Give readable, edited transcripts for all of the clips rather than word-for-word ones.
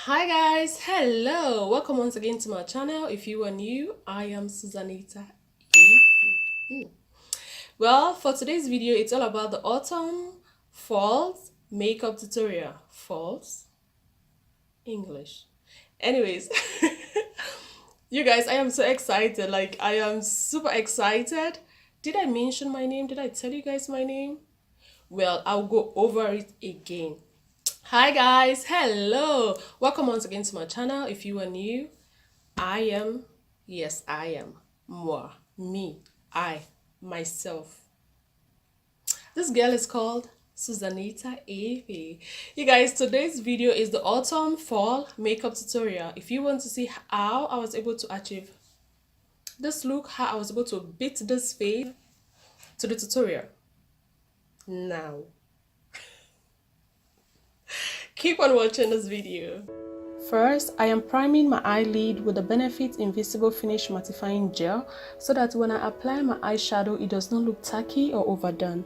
Hi guys, hello, welcome once again to my channel. If you are new, I am Susanita Efe. Well, for today's video, it's all about the autumn falls makeup tutorial. Falls English. Anyways, you guys, I am so excited. Like, I am super excited. Did I mention my name? Did I tell you guys my name? Well, I'll go over it again. Hi guys, hello, welcome once again to my channel. If you are new, I am, yes, I am moi, me, I, myself. This girl is called Susanita Efe. You guys, today's video is the autumn fall makeup tutorial. If you want to see how I was able to achieve this look, how I was able to beat this face, to the tutorial now. Keep on watching this video. First, I am priming my eyelid with the Benefit Invisible Finish Mattifying Gel so that when I apply my eyeshadow, it does not look tacky or overdone.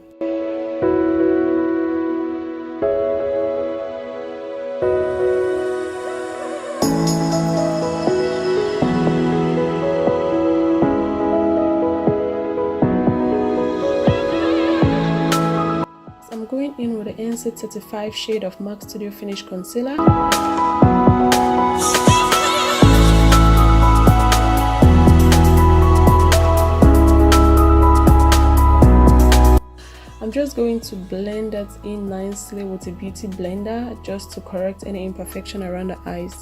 I'm going in with the NC35 shade of MAXX Studio Finish Concealer. I'm just going to blend that in nicely with a beauty blender just to correct any imperfection around the eyes.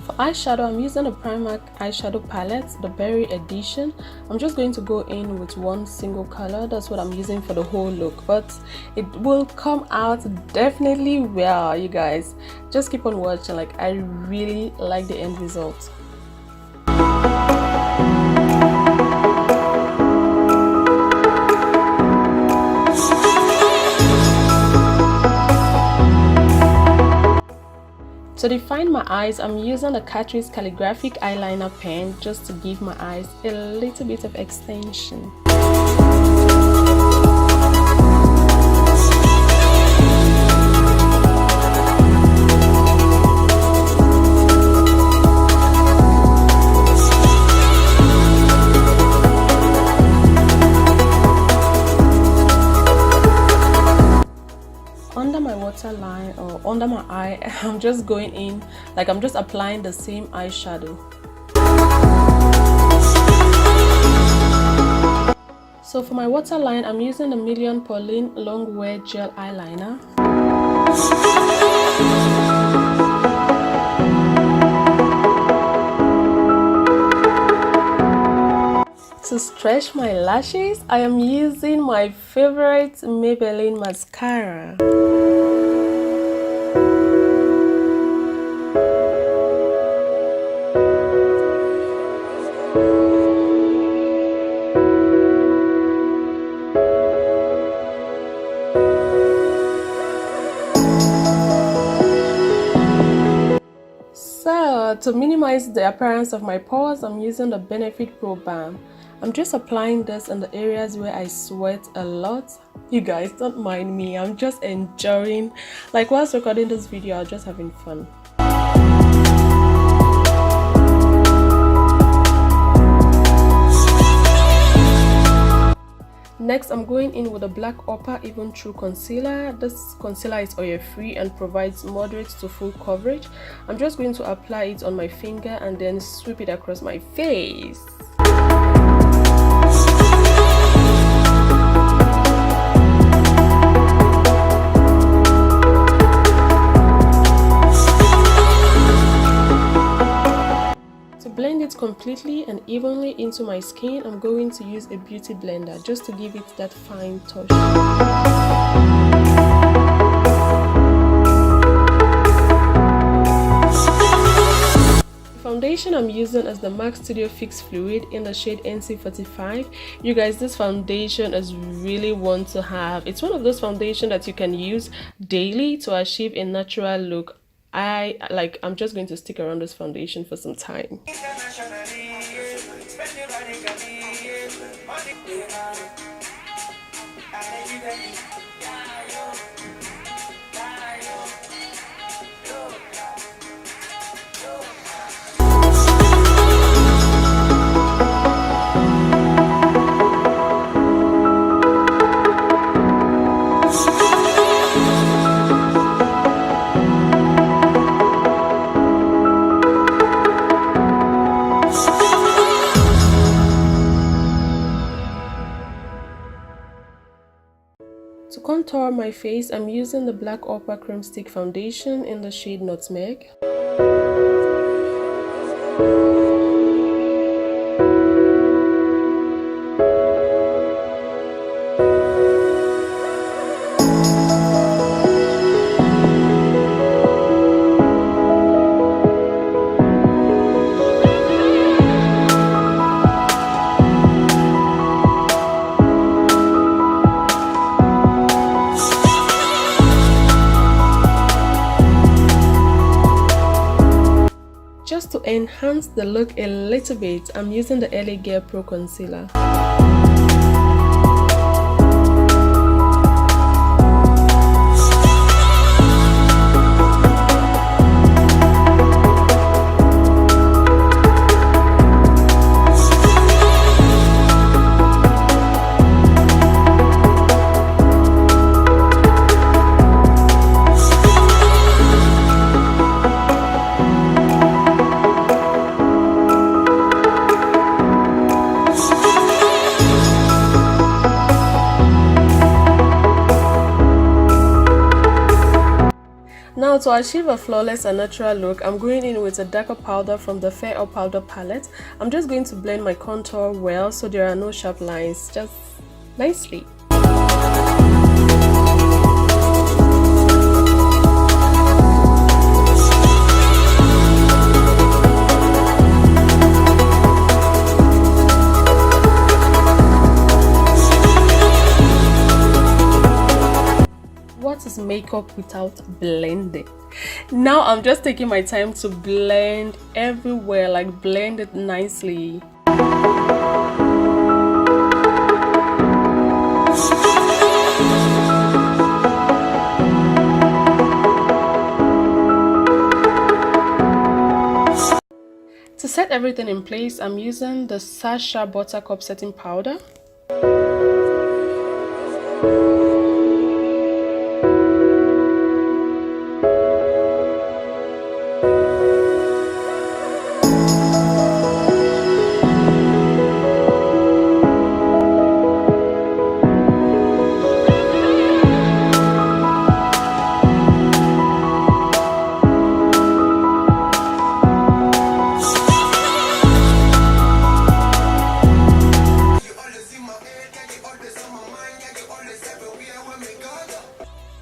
For eyeshadow, I'm using a Primark eyeshadow palette, the Berry Edition. I'm just going to go in with one single color. That's what I'm using for the whole look, but it will come out definitely well, you guys. Just keep on watching. Like, I really like the end result. To define my eyes, I'm using a Catrice calligraphic eyeliner pen just to give my eyes a little bit of extension. Under my waterline or under my eye, I'm just going in, like I'm just applying the same eyeshadow. So for my waterline, I'm using the Million Pauline Long Wear Gel Eyeliner. To stretch my lashes, I am using my favorite Maybelline mascara. So, to minimize the appearance of my pores, I'm using the Benefit Pro Balm. I'm just applying this in the areas where I sweat a lot. You guys, don't mind me, I'm just enjoying. Like, whilst recording this video, I'm just having fun. Next, I'm going in with a black upper even true concealer. This concealer is oil free and provides moderate to full coverage. I'm just going to apply it on my finger and then sweep it across my face. Blend it completely and evenly into my skin. I'm going to use a beauty blender just to give it that fine touch. The foundation I'm using is the MAXX Studio Fix Fluid in the shade NC45. You guys, this foundation is really one to have. It's one of those foundations that you can use daily to achieve a natural look. I'm just going to stick around this foundation for some time. contour my face, I'm using the Black Opera Cream Stick Foundation in the shade Nutmeg. Just to enhance the look a little bit, I'm using the LA Gear Pro Concealer. Now, to achieve a flawless and natural look, I'm going in with a darker powder from the Fair Up Powder palette. I'm just going to blend my contour well so there are no sharp lines, just nicely. What is makeup without blending? Now I'm just taking my time to blend everywhere, like blend it nicely. To set everything in place, I'm using the Sasha Buttercup setting powder.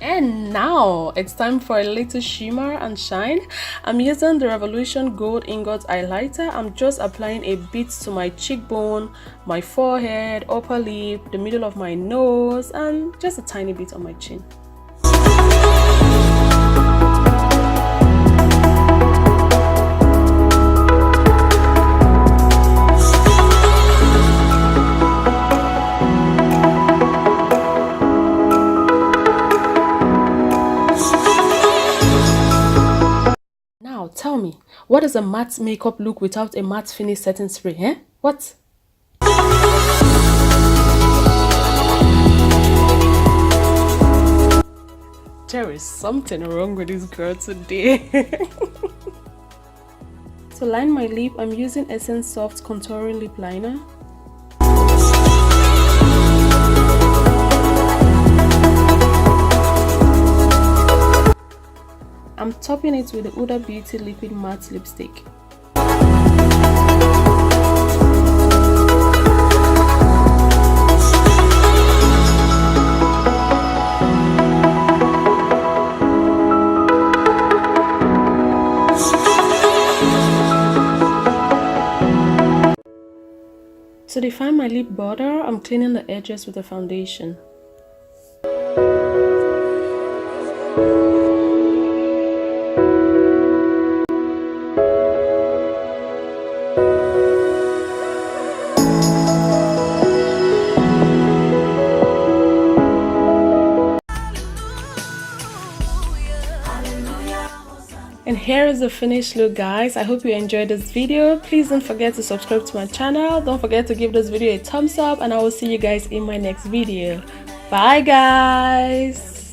And now it's time for a little shimmer and shine. I'm using the Revolution Gold Ingot Highlighter. I'm just applying a bit to my cheekbone, my forehead, upper lip, the middle of my nose, and just a tiny bit on my chin. Tell me, what is a matte makeup look without a matte finish setting spray, eh? What? There is something wrong with this girl today. To line my lip, I'm using Essence Soft Contouring Lip Liner. I'm topping it with the Huda Beauty Liquid Matte Lipstick. To define my lip border, I'm cleaning the edges with a foundation. And here is the finished look, guys. I hope you enjoyed this video. Please don't forget to subscribe to my channel. Don't forget to give this video a thumbs up, and I will see you guys in my next video. Bye, guys.